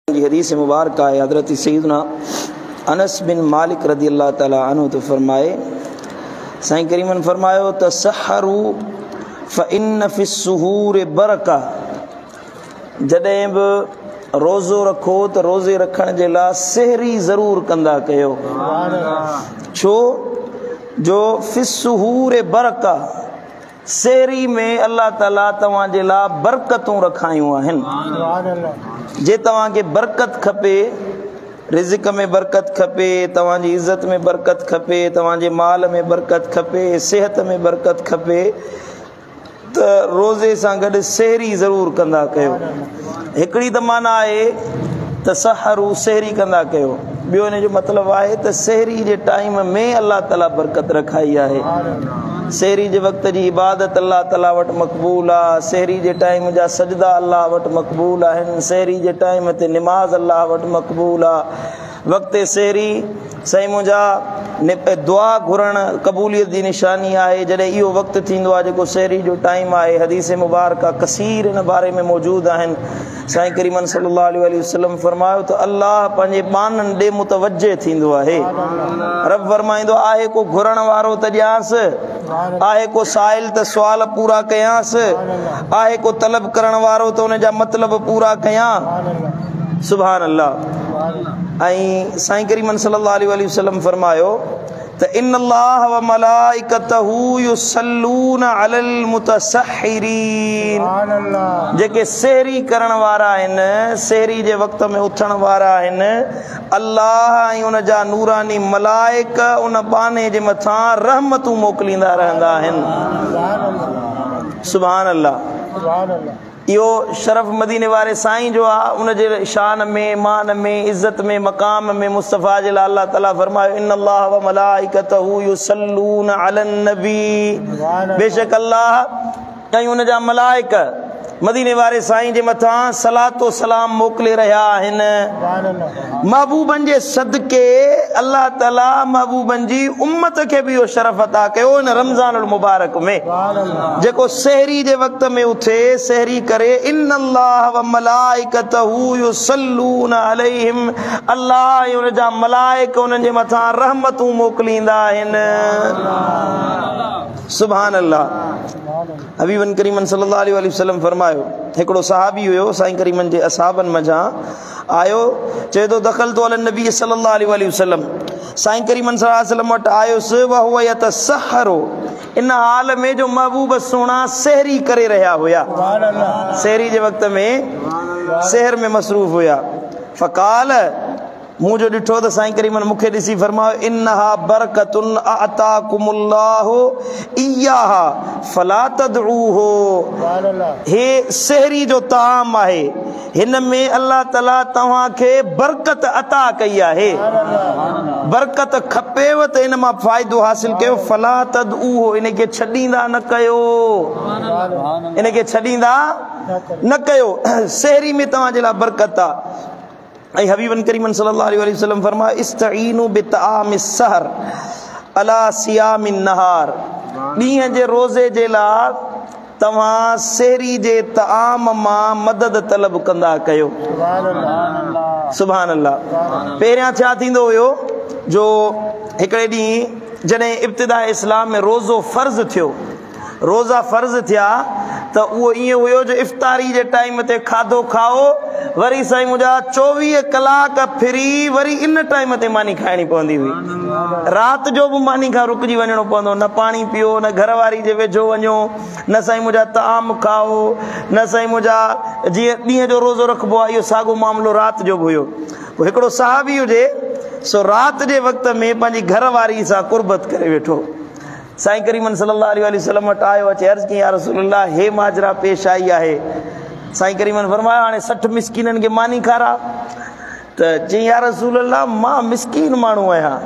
हदीस मुबारक है हज़रत सैयदना अनस बिन मालिक रज़ी अल्लाह ताला अन्हु तो फरमाए साईं करीमन फरमायो तसहरु फ़इन्न फ़िस्सुहूर बरका। जॾहिं बि रोज़ो रखो तो रोज़े रखण जे लाइ सहरी ज़रूर कंदा कयो। छो जो फ़िस्सुहूर बरका, सहरी में अल्लाह ताला तव्हां जे लाइ बरकतूं रखायूं आहिनि। जे तव्हांखे बरकत खपे, रिज़्क़ में बरकत खपे, तव्हांजी इज़त में बरकत खपे, तव्हांजे माल में बरकत खपे, सेहत में बरकत खपे, त रोज़े सां गॾु सहरी ज़रूर कंदा कयो। हिकिड़ी त माना आहे तसहरु, सहरी कंदा कयो। ॿियो हिन जो मतिलबु आहे त सहरी जे टाइम में अल्लाह ताला बरकत रखाई आहे। सहरी जे वक़्त जी इबादत अल्लाह ताला वटि मक़बूल आहे। सहरी जे टाइम जा सजदा अल्लाह वटि मक़बूल आहिनि। सहरी जे टाइम ते निमाज़ अल्लाह वटि मक़बूल आहे। वक़्त सहरी साईं मुंहिंजा दुआ घुरण क़बूलियत जी निशानी आहे। जॾहिं इहो वक़्तु थींदो आहे जेको सहरी जो टाइम आहे, हदीस मुबारक कसीर हिन बारे में मौजूदु आहिनि। साईं करीमन सल्लल्लाहु अलैहि वसल्लम फरमायो त अल्लाह पंहिंजे बाननि ॾे मुतवज्जे थींदो आहे। रब फरमाईंदो आहे को घुरण वारो त ॾियांसि, आहे को साइल त सुवाल पूरा कयांसि, आहे को तलब करण वारो त उन जा मतिलब पूरा कयां। सुभान अल्लाह। ऐं साईं करीमन सल्लल्लाहु अलैहि वसल्लम फरमायो त इन्नल्लाह व मलाइकतहू युसल्लूना अलल मुतसहिरीन। जेके सहरी करण वारा आहिनि, सहरी जे वक़्त में उथण वारा आहिनि, अल्लाह ऐं उन जा नूरानी मलाइक उन बाने जे मथां रहमतूं मोकिलींदा रहंदा आहिनि। सुभान अल्लाह। इहो शरफ़ मदीने वारे साईं जो आहे, उन जे शान में, मान में, इज़्ज़त में, मक़ाम में मुस्तफ़ा जे लाइ अल्लाह ताला फरमायो इन्नल्लाह व मलाइकतहू युसल्लूना अलन नबी। बेशक अल्लाह ऐं उन जा मलाइक मदीने वारे साईं जे मथां सलातो सलाम मोकिले रहिया आहिनि। महबूबनि जे सदके अल्लाह ताला महबूबनि जी उम्मत खे बि इहो शरफ़ अता कयो हिन रमज़ानुल मुबारक में। जेको सहरी जे वक़्त में उथे, सहरी करे, इन्नल्लाह व मलाइकतहू युसल्लूना अलैहिम, अल्लाह ऐं उन जा मलाइक उन्हनि जे मथां रहमतूं मोकिलींदा आहिनि। सुभान अल्लाह। हबीबन करीमन सल्लल्लाहु अलैहि वसल्लम फरमायो, हिकिड़ो सहाबी हुयो साईं करीमन जे असहाबनि मंझां आयो, चए थो दख़ल तो अलन नबी सल्लल्लाहु अलैहि वसल्लम, साईं करीमन सल्लल्लाहु अलैहि वसल्लम वटि आयुसि, व हुव यतसहरो, इन हाल में जो महबूब सोना सहरी करे रहिया हुया। सहरी जे वक़्त में सहर में मसरूफ़ हुया। फ़क़ाल, मुंह जो ॾिठो त साईं करीमन मूंखे ॾिसी फरमायो इन्नहा बरकतुन अताकुमुल्लाहु इय्याहा फला तदऊहु। हे सहरी जो ताम आहे, हिन में अल्लाह ताला तव्हांखे बरकत अता कई आहे। बरकत खपेव त इन मां फ़ाइदो हासिल कयो। फला तदऊहु, इनखे छॾींदा न कयो, इनखे छॾींदा न कयो। सहरी में तव्हांजे लाइ बरकत आहे। ऐं हबीबन करीमन सल्लल्लाहु अलैहि वसल्लम फरमाया इस्तईनु बितआमिस सहर अला सियामिन नहार। ॾींहं जे रोज़े जे लाइ तव्हां सहरी जे तआम मां मदद तलब कंदा कयो। सुभान अल्लाह। पहिरियां छा थींदो हुयो जो हिकिड़े ॾींहुं जॾहिं इब्तिदा इस्लाम में रोज़ो फ़र्ज़ थियो, रोज़ा फ़र्ज़ थिया त उहो ईअं हुयो जो इफ़्तारी जे टाइम ते खाधो खाओ, वरी साईं मुंहिंजा 24 कलाक फ्री, वरी इन टाइम ते मानी खाइणी पवंदी हुई। राति जो बि मानी खां रुकिजी वञिणो पवंदो, न पाणी पियो, न घरवारी जे वेझो वञो, न साईं मुंहिंजा ताम खाओ, न साईं मुंहिंजा जीअं ॾींहं जो रोज़ो रखिबो आहे, इहो साॻियो मामिलो राति जो बि हुयो। पोइ हिकिड़ो सहाबी हुजे सो राति जे वक़्त में पंहिंजी घरवारी सां कुर्बत करे वेठो। साईं करीमन सल्लल्लाहु अलैहि वसल्लम वटि आयो, अचे अर्ज़ कई या रसूलल्लाह हे माजरा पेश आई आहे। साईं करीमन फरमाया हाणे 60 मिस्कीननि खे मानी खारा। त चई या रसूलल्लाह मां मिस्कीन माण्हू आहियां,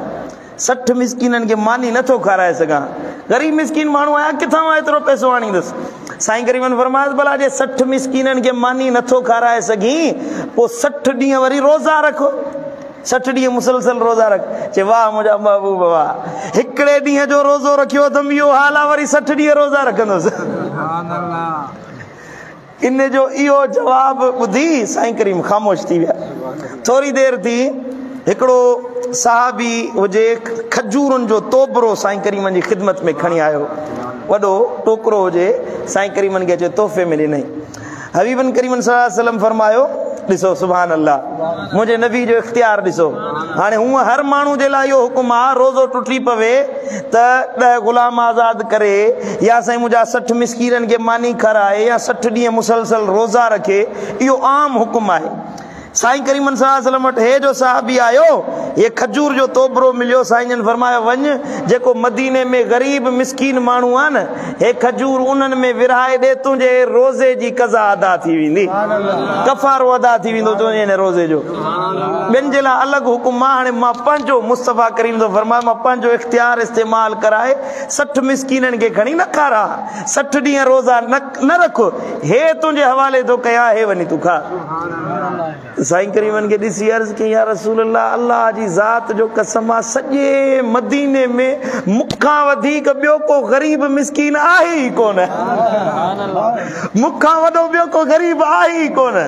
60 मिस्कीननि खे मानी नथो खाराए सघां, ग़रीब मिस्कीन माण्हू आहियां, किथां मां एतिरो पैसो आणींदुसि। साईं करीमन फरमाया भला जे 60 मिस्कीननि खे मानी नथो खाराए सघीं, पोइ 60 ॾींहं वरी रोज़ा रखो, 60 ॾींहं मुसलसल रोज़ा रख। चए वाह मुंहिंजा महबूब वाह, हिकिड़े ॾींहं जो रोज़ो रखियो त इहो हाल आहे, वरी 60 ॾींहं रोज़ा रखंदुसि। इन जो इहो जवाब ॿुधी साईं करीम ख़ामोश थी विया। थोरी देर थी हिकिड़ो साहबी हुजे खजूरनि जो तोबरो साईं करीमनि जी ख़िदमत में खणी आयो, वॾो टोकरो हुजे, साईं करीमनि खे चयो तोहफ़े में ॾिनई। हबीबन करीमन सल्लल्लाहु अलैहि वसल्लम फरमायो ॾिसो सुभान अल्लाह, मुंहिंजे नबी जो इख्तियार ॾिसो। हाणे हूअं हर माण्हू जे लाइ इहो हुकुम आहे रोज़ो टुटी पवे त 10 ग़ुलाम आज़ाद करे या साईं मुंहिंजा 60 मिस्कीननि खे मानी खाराए या 60 ॾींहं मुसलसल रोज़ा रखे, इहो आम हुकुम आहे। साईं करीमन सल्लल्लाहु अलैहि वसल्लम वटि हे जो साहबी आयो, ये खजूर जो तोबरो मिलियो, साईं जन फरमायो वञ जेको मदीने में ग़रीब मिस्कीन माण्हू आहे न, हे खजूर उन्हनि में विरहाए ॾे, तुंहिंजे रोज़े जी कज़ा अदा थी वेंदी, कफ़ारो अदा थी वेंदो तुंहिंजे रोज़े जो। ॿियनि जे लाइ अलॻि हुकुम आहे। हाणे मां पंहिंजो मुस्तफ़ा करीम थो फरमाए, मां पंहिंजो इख्तियार इस्तेमालु कराए 60 मिस्कीननि खे खणी न खारा, 60 ॾींहं रोज़ा न रख, हे तुंहिंजे हवाले थो कयां, हे वञी तूं खा। साईं करीमन के ॾिसी अर्ज़ कई, या रसूल अल्लाह, अल्लाह जी ज़ात जो कसम आहे, सॼे मदीने में मूंखां वधीक ॿियो को ग़रीब मिस्कीन आहे ई कोन, मूंखां वॾो ॿियो को ग़रीब आहे ई कोन।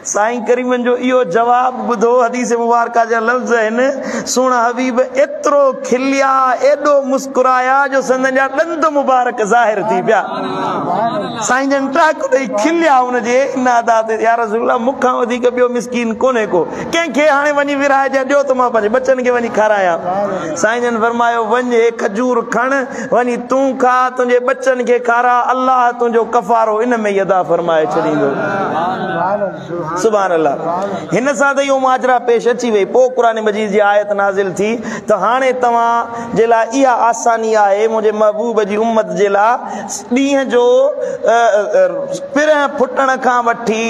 साईं करीमन जो इहो जवाब ॿुधो, हदीस मुबारका जा लफ़्ज़ आहिनि, सुण हबीब एतिरो खिलिया, एॾो मुस्कुराया जो संदन जा ॾंद मुबारक ज़ाहिर थी पिया। साईं जन टाक ॾेई खिलिया हुनजे इन अदा ते, या रसूलल्लाह मूंखां वधीक ॿियो मिस्कीन कोन्हे को, कंहिंखे हाणे वञी विरहाइजे ॾियो त मां पंहिंजे बचनि खे वञी खारायां। साईं जन फरमायो वञ, हे खजूर खण, वञी तूं खा, तुंहिंजे बचनि खे खारा, अल्लाह तुंहिंजो कफ़ारो इन में ई अदा फरमाए छॾींदो। सुभान अल्लाह। हिन सां त इहो माजरा पेश अची वई। पोइ क़ुरान मजीद जी आयत नाज़िल थी त हाणे तव्हां जे लाइ इहा आसानी आहे, मुंहिंजे महबूब जी उम्मत जे लाइ, ॾींहं जो पिर फुटण खां वठी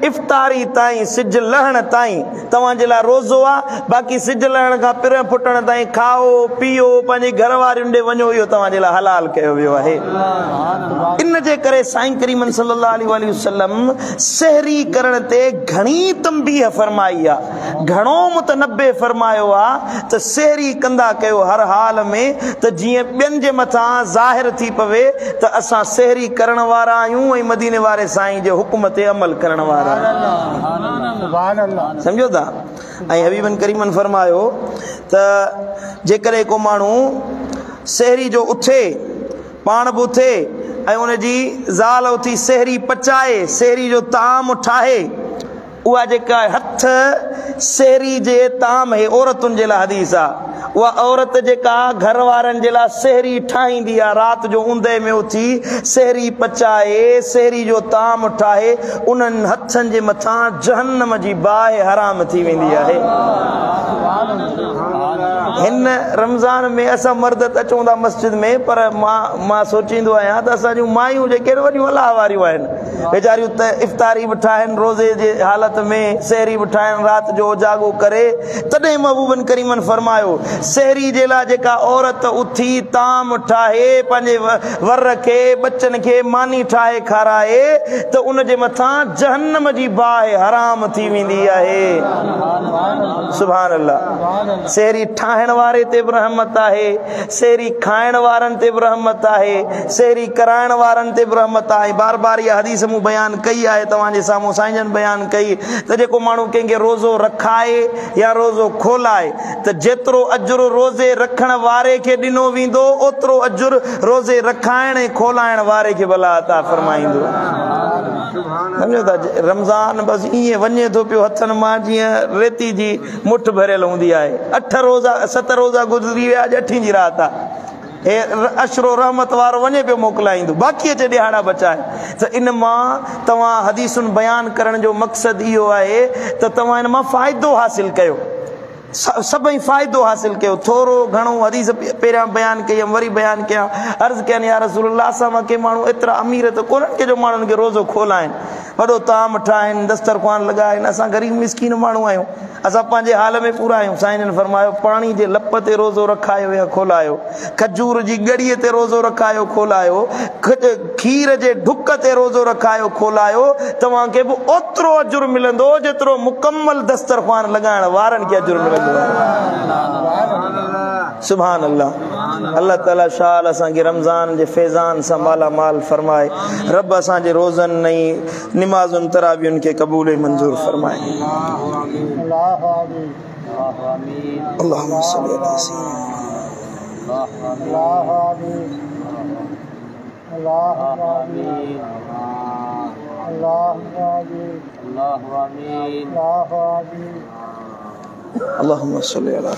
इफ़्तारी ताईं, सिज लहण ताईं तव्हांजे लाइ रोज़ो आहे। बाक़ी सिज लहण खां पिर फुटण ताईं खाओ पीओ, पंहिंजे घर वारियुनि ॾे वञो, इहो तव्हांजे लाइ हलाल कयो वियो आहे। इन जे करे साईं करीमन सल्लल्लाहु अलैहि वसल्लम सहरी करण ते घणी तंबीह फरमाई आहे, घणो मुतनब्बे फरमायो आहे त सहरी कंदा कयो हर हाल में, त जीअं ॿियनि जे मथां ज़ाहिर थी पवे त असां सहरी करण वारा आहियूं ऐं मदीने वारे साईं जे हुकुम ते अमल करण वारा। सम्झो था। ऐं हबीबन करीमन फरमायो त जेकॾहिं को माण्हू सहरी जो उथे, पाण बि उथे ऐं उनजी ज़ाल उथी सहरी पचाए, सहरी जो ताम ठाहे, उहा जेका हथ सहरी जे ताम हे औरतुनि जे लाइ हदीस आहे, उहा औरत जेका घर वारनि जे लाइ सहरी ठाहींदी आहे, राति जो ऊंदे में उथी सहरी पचाए, सहरी जो ताम ठाहे, उन्हनि हथनि जे मथां जहन्नम जी बाहि हराम थी वेंदी आहे। हिन रमज़ान में असां मर्द त अचूं था मस्जिद में, पर मां सोचींदो आहियां त असां जूं मायूं जेके वॾियूं अलाह वारियूं आहिनि, वेचारियूं त इफ़्तारी बि ठाहिनि रोज़े जे हालत में, सहरी बि ठाहिनि राति जो उजागो करे। तॾहिं महबूबन करीमन फरमायो सहरी जे लाइ जेका औरत उथी ताम ठाहे, पंहिंजे वर खे बचनि खे मानी ठाहे खाराए, त उन जे मथां जहन्नम जी बाहि हराम थी वेंदी आहे। सुभान अल्लाह। सहरी ठाहिण वारे ते बि रहमत आहे, सहरी खाइण वारनि ते बि रहमत आहे, सहरी कराइण वारनि ते बि रहमत आहे। बार बार इहा हदीस मूं बयानु कई आहे तव्हांजे साम्हूं, साईं जन बयानु कई त जेको माण्हू कंहिंखे रोज़ो रखाए या रोज़ो खोलाए, त जेतिरो अजुर रोज़े रखण वारे खे ॾिनो वेंदो, ओतिरो अजुर रोज़े रखाइण ऐं खोलाइण वारे खे भला अता फरमाईंदो। सम्झो था। रमज़ान बसि ईअं वञे थो पियो हथनि मां जीअं रेती जी मुठ भरियल हूंदी आहे। 8 रोज़ा 7 रोज़ा गुज़री विया, अॼु 8 जी राति आहे। हे अशरो रहमत वारो वञे पियो मोकिलाईंदो, बाक़ी अचे ॾिहाड़ा बचाए। त इन मां तव्हां हदीसुनि बयानु करण जो मक़सदु इहो आहे त तव्हां इन मां फ़ाइदो हासिल कयो, सभई फ़ाइदो हासिल कयो। थोरो घणो हदीस पहिरियां बयानु कई, वरी बयानु कया। अर्ज़ु कयनि या रसूलल्लाह, असां मां के माण्हू एतिरा अमीर त कोन्हनि के जो माण्हुनि खे रोज़ो खोलाइनि, वॾो ताम ठाहिनि, दस्तरख़्वान लॻाइनि। असां ग़रीब मिस्कीन माण्हू आहियूं, असां पंहिंजे हाल में पूरा आहियूं। साईं जन फरमायो पाणी जे लप ते रोज़ो रखायो या खोलायो, खजूर जी गड़ीअ ते रोज़ो रखायो खोलायो, खीर जे ढुक ते रोज़ो रखायो खोलायो, तव्हांखे बि ओतिरो अजुर मिलंदो जेतिरो मुकमल दस्तरख़्वान लॻाइण वारनि खे अजुर मिलंदो। सुभान अल्लाह। अल्लाह ताला शाल असांखे रमज़ान जे फैज़ान सां माला माल फरमाए। रब असांजे रोज़न नई निमाज़ुन तरावियुन के कबूल मंजूर फरमाए। अल्लाहुम्मा सल्ली अला अल्लाहुम्मा सल्ली अला